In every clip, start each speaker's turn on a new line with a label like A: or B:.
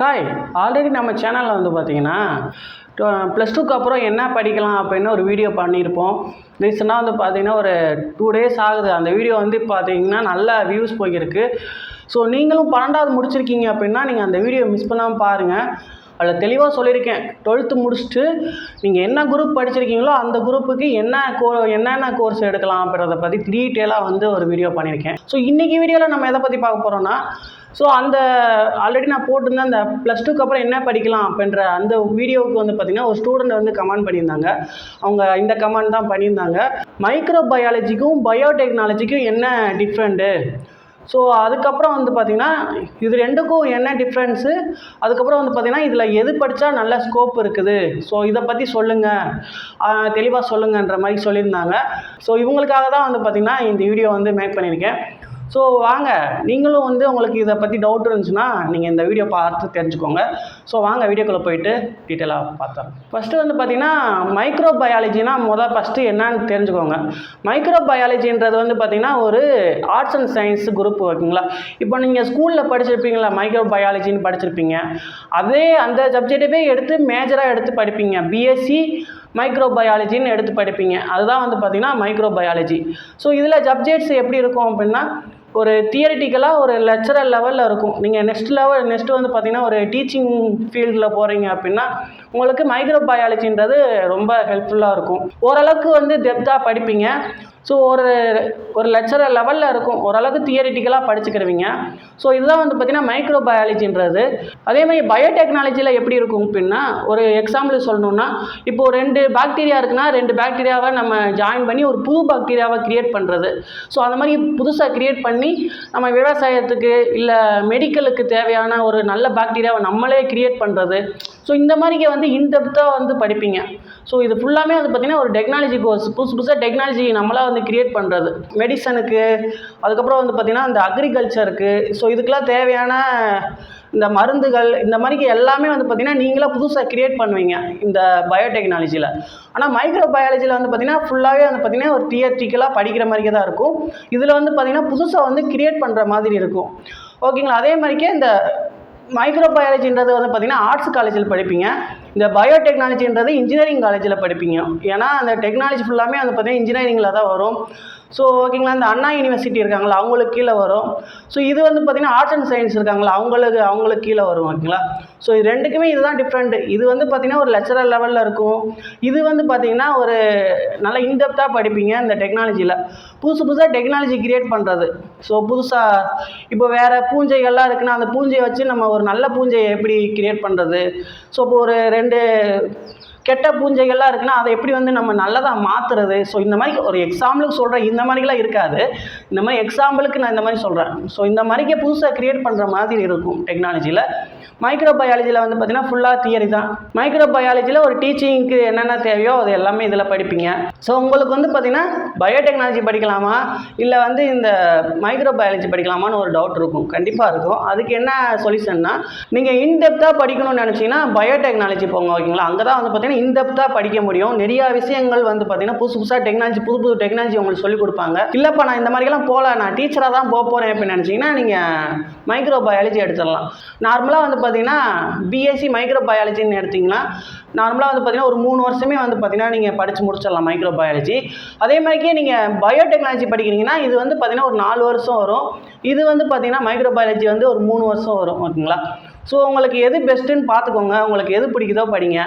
A: Hi, already நம்ம சேனலில் வந்து பார்த்தீங்கன்னா +2க்கு அப்புறம் என்ன படிக்கலாம் அப்படின்னு ஒரு வீடியோ பண்ணியிருப்போம். ரீசெண்டாக வந்து பார்த்தீங்கன்னா ஒரு 2 டேஸ் ஆகுது. அந்த வீடியோ வந்து பார்த்தீங்கன்னா நல்ல வியூஸ் போயிருக்கு. ஸோ நீங்களும் 12வது முடிச்சிருக்கீங்க அப்படின்னா நீங்கள் அந்த வீடியோ மிஸ் பண்ணாமல் பாருங்கள். அதில் தெளிவாக சொல்லியிருக்கேன். 12th முடிச்சுட்டு நீங்கள் என்ன குரூப் படிச்சிருக்கீங்களோ அந்த குரூப்புக்கு என்னென்ன கோர்ஸ் எடுக்கலாம் அப்படின்றத பற்றி டீட்டெயிலாக வந்து ஒரு வீடியோ பண்ணியிருக்கேன். ஸோ இன்றைக்கி வீடியோவில் நம்ம எதை பற்றி பார்க்க போகிறோன்னா, ஸோ அந்த ஆல்ரெடி நான் போட்டிருந்தேன் அந்த +2க்கு அப்புறம் என்ன படிக்கலாம் அப்படின்ற அந்த வீடியோவுக்கு வந்து பார்த்திங்கன்னா ஒரு ஸ்டூடெண்ட் வந்து கமெண்ட் பண்ணியிருந்தாங்க. அவங்க இந்த கமெண்ட் தான் பண்ணியிருந்தாங்க, மைக்ரோ பயாலஜிக்கும் பயோடெக்னாலஜிக்கும் என்ன டிஃப்ரெண்ட்டு, ஸோ அதுக்கப்புறம் வந்து பார்த்திங்கன்னா இது ரெண்டுக்கும் என்ன டிஃப்ரென்ஸு, அதுக்கப்புறம் வந்து பார்த்திங்கன்னா இதில் எது படித்தா நல்ல ஸ்கோப் இருக்குது, ஸோ இதை பற்றி சொல்லுங்கள், தெளிவாக சொல்லுங்கன்ற மாதிரி சொல்லியிருந்தாங்க. ஸோ இவங்களுக்காக தான் வந்து பார்த்திங்கன்னா இந்த வீடியோ வந்து மேக் பண்ணியிருக்கேன். ஸோ வாங்க, நீங்களும் வந்து உங்களுக்கு இதை பற்றி டவுட் இருந்துச்சுன்னா நீங்கள் இந்த வீடியோ பார்த்து தெரிஞ்சுக்கோங்க. ஸோ வாங்க வீடியோக்குள்ளே போயிட்டு டீட்டெயிலாக பார்த்தோம். ஃபஸ்ட்டு வந்து பார்த்திங்கன்னா மைக்ரோ பயாலஜினா ஃபஸ்ட்டு என்னன்னு தெரிஞ்சுக்கோங்க. மைக்ரோ பயாலஜின்றது வந்து பார்த்திங்கன்னா ஒரு ஆர்ட்ஸ் அண்ட் சயின்ஸ் குரூப், ஓகேங்களா. இப்போ நீங்கள் ஸ்கூலில் படிச்சிருப்பீங்களா, மைக்ரோ பயாலஜின்னு படிச்சிருப்பீங்க. அதே அந்த சப்ஜெக்டவே எடுத்து மேஜராக எடுத்து படிப்பீங்க. பிஎஸ்சி மைக்ரோ பயாலஜின்னு எடுத்து படிப்பீங்க. அதுதான் வந்து பார்த்திங்கன்னா மைக்ரோ பயாலஜி. ஸோ இதில் சப்ஜெக்ட்ஸ் எப்படி இருக்கும் அப்படின்னா, ஒரு தியரிட்டிக்கலாக ஒரு லெக்சரர் லெவலில் இருக்கும். நீங்கள் நெக்ஸ்ட்டு வந்து பார்த்திங்கன்னா ஒரு டீச்சிங் ஃபீல்டில் போகிறீங்க அப்படின்னா உங்களுக்கு மைக்ரோ பயாலஜின்றது ரொம்ப ஹெல்ப்ஃபுல்லாக இருக்கும். ஓரளவுக்கு வந்து டெப்த்தாக படிப்பீங்க. ஸோ ஒரு லெக்சரர் லெவலில் இருக்கும், ஓரளவுக்கு தியரிட்டிக்கலாக படிச்சுக்கிடுவீங்க. ஸோ இதுதான் வந்து பார்த்திங்கன்னா மைக்ரோ பயாலஜின்றது. அதேமாதிரி பயோடெக்னாலஜியில் எப்படி இருக்கும் அப்படின்னா, ஒரு எக்ஸாம்பிள் சொல்லணுன்னா, இப்போது 2 பாக்டீரியா இருக்குன்னா 2 பாக்டீரியாவை நம்ம ஜாயின் பண்ணி ஒரு புது பாக்டீரியாவை க்ரியேட் பண்ணுறது. ஸோ அந்த மாதிரி புதுசாக க்ரியேட் பண்ணி நம்ம விவசாயத்துக்கு இல்லை மெடிக்கலுக்கு தேவையான ஒரு நல்ல பாக்டீரியாவை நம்மளே க்ரியேட் பண்ணுறது. ஸோ இந்த மாதிரிக்கு வந்து இன்டெப்த்தாக வந்து படிப்பீங்க. ஸோ இது ஃபுல்லாமே வந்து பார்த்திங்கன்னா ஒரு டெக்னாலஜி கோர்ஸ், புதுசாக டெக்னாலஜி நம்மளாக வந்து க்ரியேட் பண்ணுறது. மெடிசனுக்கு, அதுக்கப்புறம் வந்து பார்த்திங்கன்னா இந்த அக்ரிகல்ச்சருக்கு, ஸோ இதுக்கெலாம் தேவையான இந்த மருந்துகள், இந்த மாதிரிக்கு எல்லாமே வந்து பார்த்திங்கன்னா நீங்களாக புதுசாக க்ரியேட் பண்ணுவீங்க இந்த பயோடெக்னாலஜியில். ஆனால் மைக்ரோ பயாலஜியில் வந்து பார்த்திங்கன்னா ஃபுல்லாகவே வந்து பார்த்திங்கன்னா ஒரு தியரிட்டிக்கலாக படிக்கிற மாதிரிக்கே தான் இருக்கும். இதில் வந்து பார்த்திங்கன்னா புதுசாக வந்து க்ரியேட் பண்ணுற மாதிரி இருக்கும், ஓகேங்களா. அதே மாதிரிக்கே இந்த மைக்ரோ பயாலஜின்றது வந்து பார்த்திங்கன்னா ஆர்ட்ஸ் காலேஜில் படிப்பீங்க. இந்த பயோடெக்னாலஜின்றது இன்ஜினியரிங் காலேஜில் படிப்பீங்க. ஏன்னா அந்த டெக்னாலஜி ஃபுல்லாமே வந்து பார்த்திங்கன்னா இன்ஜினியரிங்கில் தான் வரும். ஸோ ஓகேங்களா, இந்த அண்ணா யூனிவர்சிட்டி இருக்காங்களா அவங்களுக்கு கீழே வரும். ஸோ இது வந்து பார்த்திங்கன்னா ஆர்ட்ஸ் அண்ட் சயின்ஸ் இருக்காங்களா அவங்களுக்கு கீழே வரும், ஓகேங்களா. ஸோ இது ரெண்டுக்குமே இதுதான் டிஃப்ரெண்ட்டு. இது வந்து பார்த்திங்கன்னா ஒரு லெக்சரர் லெவலில் இருக்கும். இது வந்து பார்த்திங்கன்னா ஒரு நல்லா இன்டெப்த்தாக படிப்பீங்க இந்த டெக்னாலஜியில். புதுசாக டெக்னாலஜி க்ரியேட் பண்ணுறது. ஸோ புதுசாக இப்போ வேறு பூஞ்சைகள்லாம் இருக்குன்னா அந்த பூஞ்சையை வச்சு நம்ம ஒரு நல்ல பூஞ்சையை எப்படி க்ரியேட் பண்ணுறது. ஸோ இப்போ ஒரு 2 கெட்ட பூஞ்சைகள்லாம் இருக்குன்னா அதை எப்படி வந்து நம்ம நல்லதாக மாற்றுறது. ஸோ இந்த மாதிரி ஒரு எக்ஸாம்பிளுக்கு சொல்கிறேன், இந்த மாதிரிலாம் இருக்காது. இந்த மாதிரி எக்ஸாம்பிளுக்கு நான் இந்த மாதிரி சொல்கிறேன். ஸோ இந்த மாதிரிக்கே புதுசாக க்ரியேட் பண்ணுற மாதிரி இருக்கும் டெக்னாலஜியில். மைக்ரோ பயாலஜியில் வந்து பார்த்திங்கன்னா ஃபுல்லாக தியரி தான். மைக்ரோ பயாலஜியில் ஒரு டீச்சிங்க்கு என்னென்ன தேவையோ அது எல்லாமே இதில் படிப்பீங்க. ஸோ உங்களுக்கு வந்து பார்த்திங்கன்னா பயோடெக்னாலஜி படிக்கலாமா இல்லை வந்து இந்த மைக்ரோ பயாலஜி படிக்கலாமான்னு ஒரு டவுட் இருக்கும், கண்டிப்பாக இருக்கும். அதுக்கு என்ன சொல்யூஷன்னா, நீங்கள் இன்டெப்த்தாக படிக்கணும்னு நினச்சிங்கன்னா பயோடெக்னாலஜி போங்க, ஓகேங்களா. அங்கே தான் வந்து பார்த்திங்கன்னா இன்டெப்த்தாக படிக்க முடியும். நிறையா விஷயங்கள் வந்து பார்த்திங்கன்னா புதுசாக டெக்னாலஜி புது டெக்னாலஜி உங்களுக்கு சொல்லிக் கொடுப்பாங்க. இல்லைப்பா நான் இந்த மாதிரிலாம் போகல, நான் டீச்சராக தான் போகிறேன் அப்படின்னு நினச்சிங்கன்னா நீங்கள் மைக்ரோ பயாலஜி எடுத்துடலாம். நார்மலாக வந்து பார்த்திங்கன்னா பிஎஸ்சி மைக்ரோ பயாலஜின்னு எடுத்திங்கன்னா நார்மலாக வந்து பார்த்திங்கன்னா ஒரு 3 வருஷமே வந்து பார்த்திங்கன்னா நீங்கள் படித்து முடிச்சிடலாம் மைக்ரோ பயாலஜி. அதே மாதிரிக்கே நீங்கள் பயோடெக்னாலஜி படிக்கிறீங்கன்னா இது வந்து பார்த்திங்கன்னா ஒரு 4 வருஷம் வரும். இது வந்து பார்த்திங்கன்னா மைக்ரோ பயாலஜி வந்து ஒரு 3 வருஷம் வரும், ஓகேங்களா. ஸோ உங்களுக்கு எது பெஸ்ட்டுன்னு பார்த்துக்கோங்க, உங்களுக்கு எது பிடிக்குதோ படிங்க,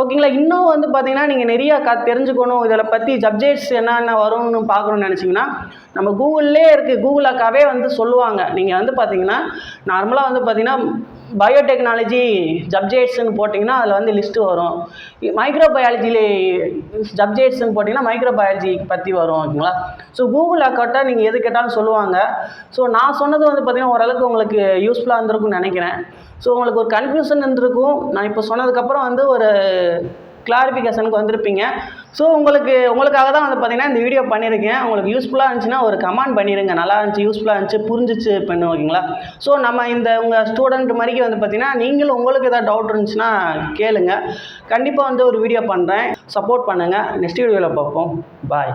A: ஓகேங்களா. இன்னும் வந்து பார்த்திங்கன்னா நீங்கள் நிறையா தெரிஞ்சுக்கணும், இதில் பற்றி சப்ஜெக்ட்ஸ் என்னென்ன வரும்னு பார்க்கணுன்னு நினச்சிங்கன்னா நம்ம கூகுள்லே இருக்குது, கூகுள் அக்காவே வந்து சொல்லுவாங்க. நீங்கள் வந்து பார்த்திங்கன்னா நார்மலாக வந்து பார்த்திங்கன்னா பயோடெக்னாலஜி சப்ஜெக்ட்ஸ்ன்னு போட்டிங்கன்னா அதில் வந்து லிஸ்ட்டு வரும். மைக்ரோ பயாலஜியில் சப்ஜெக்ட்ஸ்ன்னு போட்டிங்கன்னா மைக்ரோ பயாலஜி பற்றி வரும், ஓகேங்களா. ஸோ கூகுள் அக்கௌண்ட்டை நீங்கள் எது கேட்டாலும் சொல்லுவாங்க. ஸோ நான் சொன்னது வந்து பார்த்திங்கன்னா ஓரளவுக்கு உங்களுக்கு யூஸ்ஃபுல்லாக இருந்திருக்கும்னு நினைக்கிறேன். ஸோ உங்களுக்கு ஒரு கன்ஃபியூஷன் இருந்திருக்கும். நான் இப்போ சொன்னதுக்கப்புறம் வந்து ஒரு கிளாரிஃபிகேஷனுக்கு வந்திருப்பீங்க. ஸோ உங்களுக்காக தான் வந்து பார்த்திங்கன்னா இந்த வீடியோ பண்ணியிருக்கேன். உங்களுக்கு யூஸ்ஃபுல்லாக இருந்துச்சுன்னா ஒரு கமெண்ட் பண்ணிடுங்க, நல்லா இருந்துச்சு, யூஸ்ஃபுல்லாக இருந்துச்சு, புரிஞ்சிச்சு பண்ணு, ஓகேங்களா. ஸோ நம்ம உங்கள் ஸ்டூடெண்ட் மாதிரிக்கு வந்து பார்த்திங்கன்னா நீங்களும் உங்களுக்கு ஏதாவது டவுட் இருந்துச்சுன்னா கேளுங்க. கண்டிப்பாக வந்து ஒரு வீடியோ பண்ணுறேன், சப்போர்ட் பண்ணுங்கள். நெக்ஸ்ட் வீடியோவில் பார்ப்போம். பாய்.